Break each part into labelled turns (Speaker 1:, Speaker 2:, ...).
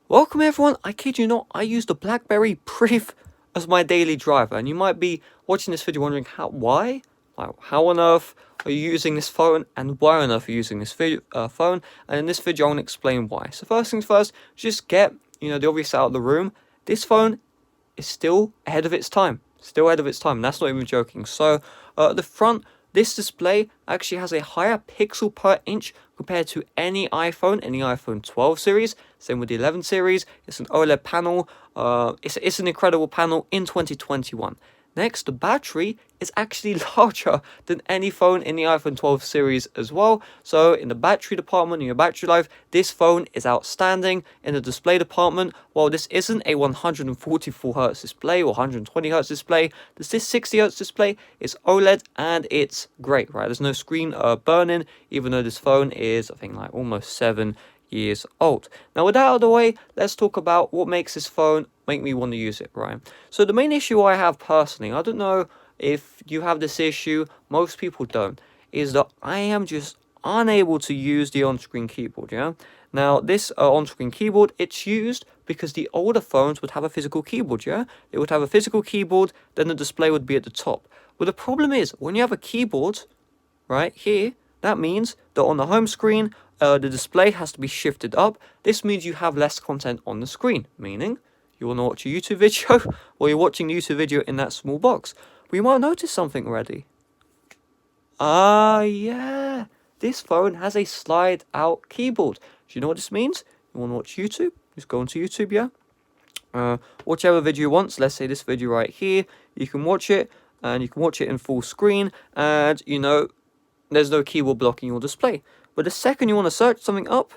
Speaker 1: Welcome everyone, I kid you not, I use the Blackberry Priv as my daily driver, and you might be watching this video wondering why? Like, how on earth are you using this phone, and why on earth are you using this phone? And in this video I'm going to explain why. So first things first, just get, the obvious out of the room. This phone is still ahead of its time. Still ahead of its time, and that's not even joking. So, the front, this display actually has a higher pixel per inch compared to any iPhone 12 series. Same with the 11 series. It's an OLED panel. It's an incredible panel in 2021. Next, the battery is actually larger than any phone in the iPhone 12 series as well. So in the battery department, in your battery life, this phone is outstanding. In the display department, while this isn't a 144Hz display or 120Hz display, this 60Hz display is OLED and it's great, right? There's no screen burning, even though this phone is, I think, like almost 7 years old. Now, with that out of the way, let's talk about what makes this phone make me want to use it, right? So the main issue I have personally, I don't know if you have this issue, most people don't, is that I am just unable to use the on-screen keyboard, yeah? Now, this on-screen keyboard, it's used because the older phones would have a physical keyboard, yeah? It would have a physical keyboard, then the display would be at the top. Well, the problem is, when you have a keyboard, right, here, that means that on the home screen, the display has to be shifted up. This means you have less content on the screen, meaning you want to watch a YouTube video, or you're watching the YouTube video in that small box. But you might notice something already. Yeah, this phone has a slide out keyboard. Do you know what this means? You want to watch YouTube? Just go onto YouTube, yeah? Whichever video you want, so let's say this video right here, you can watch it, and you can watch it in full screen, and, there's no keyboard blocking your display. But the second you want to search something up,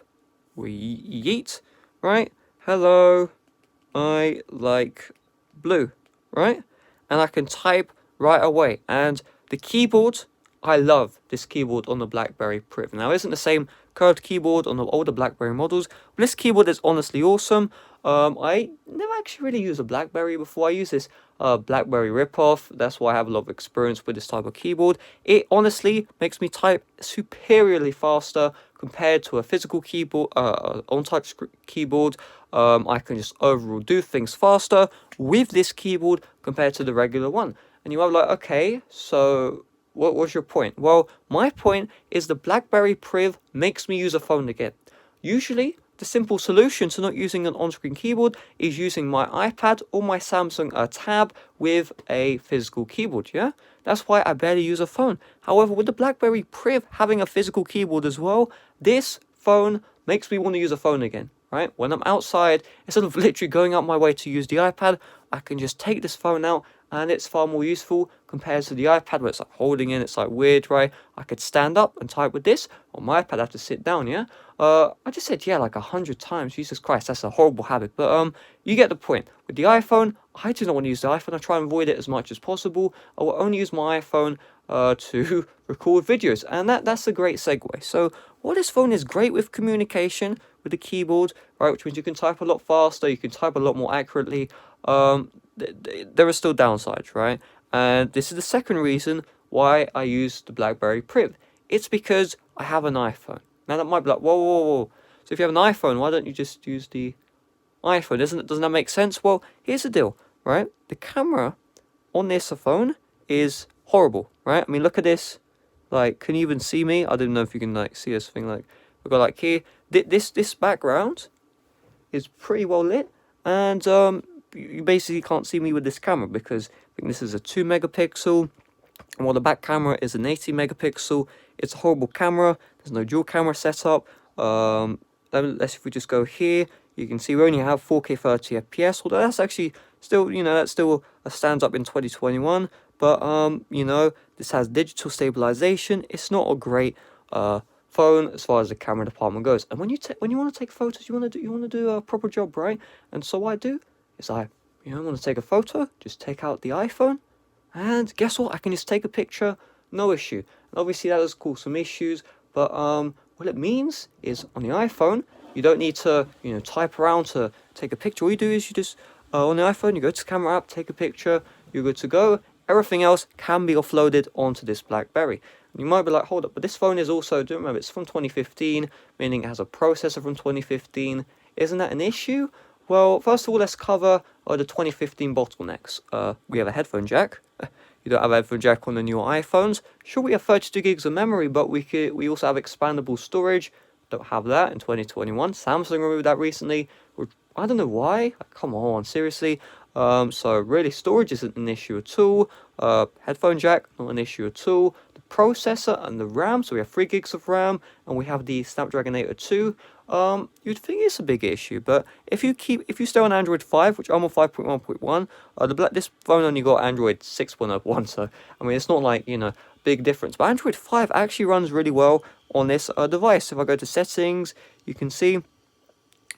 Speaker 1: yeet, right? Hello, I like blue, right? And I can type right away. And the keyboard, I love this keyboard on the Blackberry Priv. Now, it isn't the same curved keyboard on the older Blackberry models, but this keyboard is honestly awesome. I never actually really used a Blackberry before. I use this Blackberry ripoff. That's why I have a lot of experience with this type of keyboard. It honestly makes me type superiorly faster compared to a physical keyboard, on-touch keyboard. I can just overall do things faster with this keyboard compared to the regular one. And you are like, okay, so what was your point? Well, my point is the Blackberry Priv makes me use a phone again. Usually, the simple solution to not using an on-screen keyboard is using my iPad or my Samsung Tab with a physical keyboard, yeah? That's why I barely use a phone. However, with the Blackberry Priv having a physical keyboard as well, this phone makes me want to use a phone again, right? When I'm outside, instead of literally going out my way to use the iPad, I can just take this phone out, and it's far more useful compared to the iPad where it's like holding in, it's like weird, right? I could stand up and type with this. On my iPad, I have to sit down, yeah? I just said yeah like 100 times. Jesus Christ, that's a horrible habit. But you get the point. With the iPhone, I do not want to use the iPhone. I try and avoid it as much as possible. I will only use my iPhone to record videos, and that's a great segue. So while this phone is great with communication, with the keyboard, right, which means you can type a lot faster, you can type a lot more accurately, there are still downsides, right? And this is the second reason why I use the Blackberry Priv. It's because I have an iPhone. Now that might be like, whoa. So if you have an iPhone, why don't you just use the iPhone? Doesn't that make sense? Well, here's the deal, right? The camera on this phone is horrible, right? I mean, look at this. Like, can you even see me? I don't know if you can like see this thing. Like, we've got like here. This background is pretty well lit, and you basically can't see me with this camera because I think this is a 2 megapixel, and while the back camera is an 80 megapixel. It's a horrible camera. There's no dual camera setup. Let's if we just go here, you can see we only have 4K 30 FPS. Although that's actually still, that still stands up in 2021. But this has digital stabilization. It's not a great phone as far as the camera department goes. And when you want to take photos, you want to do a proper job, right? And so what I do is I want to take a photo, just take out the iPhone, and guess what? I can just take a picture, no issue. And obviously that does cause some issues, but what it means is on the iPhone, you don't need to type around to take a picture. All you do is you just on the iPhone, you go to the camera app, take a picture, you're good to go. Everything else can be offloaded onto this Blackberry. And you might be like, hold up, but this phone is also, don't remember, it's from 2015, meaning it has a processor from 2015. isn't that an issue? Well, first of all, let's cover the 2015 bottlenecks. We have a headphone jack. You don't have a headphone jack on the newer iPhones. Sure, we have 32 gigs of memory, but we also have expandable storage. Don't have that in 2021. Samsung removed that recently. I don't know why. Come on, seriously. So really, storage isn't an issue at all. Headphone jack, not an issue at all. The processor and the RAM, so we have 3 gigs of RAM, and we have the Snapdragon 802. You'd think it's a big issue, but if you stay on Android 5, which I'm on 5.1.1, this phone only got Android 6.1, so I mean it's not like, you know, big difference. But Android 5 actually runs really well on this device. If I go to settings, you can see.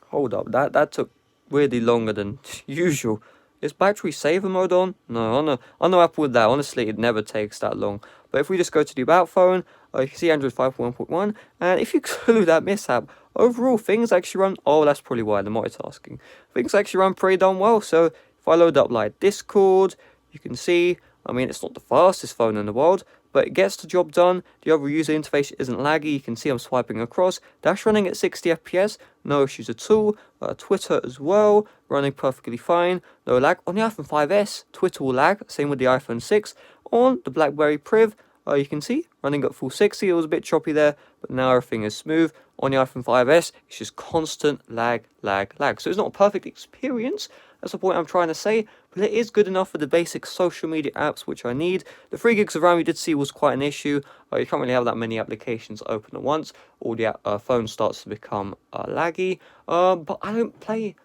Speaker 1: Hold up, that took really longer than usual. Is battery saver mode on? No, I know Apple with that. Honestly, it never takes that long. But if we just go to the About phone, you can see Android 5.1.1, and if you exclude that mishap, overall things actually run. Oh, that's probably why the multitasking. Things actually run pretty darn well. So if I load up like Discord, you can see. I mean, it's not the fastest phone in the world, but it gets the job done. The overall user interface isn't laggy. You can see I'm swiping across. That's running at 60 FPS, no issues at all. Twitter as well, running perfectly fine, no lag. On the iPhone 5S, Twitter will lag, same with the iPhone 6. On the Blackberry Priv, you can see running at full 60. It was a bit choppy there, but now everything is smooth. On the iPhone 5S, it's just constant lag. So it's not a perfect experience. That's the point I'm trying to say, but it is good enough for the basic social media apps which I need. The 3 gigs of RAM you did see was quite an issue. You can't really have that many applications open at once, or the phone starts to become laggy. But I don't play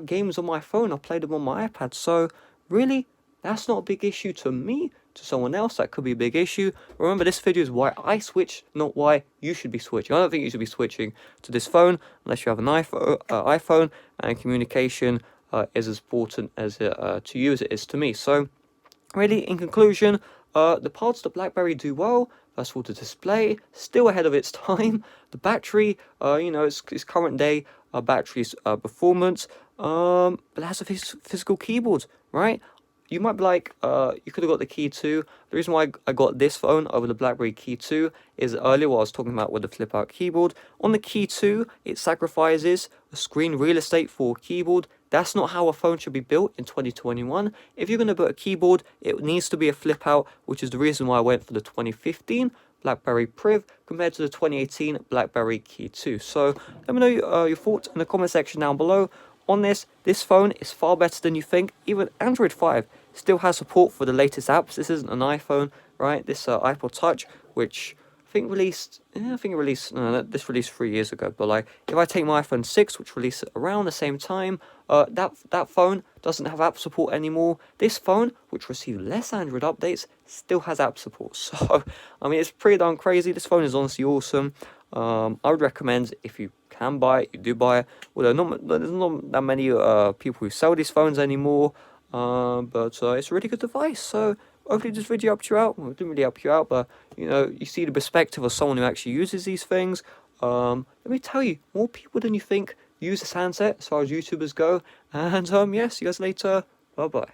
Speaker 1: games on my phone. I play them on my iPad. So really, that's not a big issue to me. To someone else, that could be a big issue. Remember, this video is why I switch, not why you should be switching. I don't think you should be switching to this phone unless you have an iPhone, and communication is as important as to you as it is to me. So really, in conclusion, the parts that BlackBerry do well. First of all, the display, still ahead of its time. The battery, you know, it's current day battery's performance, but it has a physical keyboard, right? You might be like, you could have got the Key 2. The reason why I got this phone over the BlackBerry Key 2 is earlier what I was talking about with the flip-out keyboard. On the Key 2, it sacrifices screen real estate for a keyboard. That's not how a phone should be built in 2021. If you're going to build a keyboard, it needs to be a flip-out, which is the reason why I went for the 2015 BlackBerry Priv compared to the 2018 BlackBerry Key 2. So let me know your thoughts in the comment section down below. On this phone is far better than you think. Even Android 5 still has support for the latest apps. This isn't an iPhone, right? This iPod Touch, which I think released, this released 3 years ago. But like, if I take my iPhone 6, which released around the same time, that phone doesn't have app support anymore. This phone, which received less Android updates, still has app support. So, I mean, it's pretty darn crazy. This phone is honestly awesome. I would recommend, if you can buy it, you do buy it. Although there's not that many people who sell these phones anymore. But it's a really good device. So hopefully this video helped you out. Well, it didn't really help you out, but you know, you see the perspective of someone who actually uses these things. Let me tell you, more people than you think use this handset as far as YouTubers go. And yes, see you guys later. Bye bye.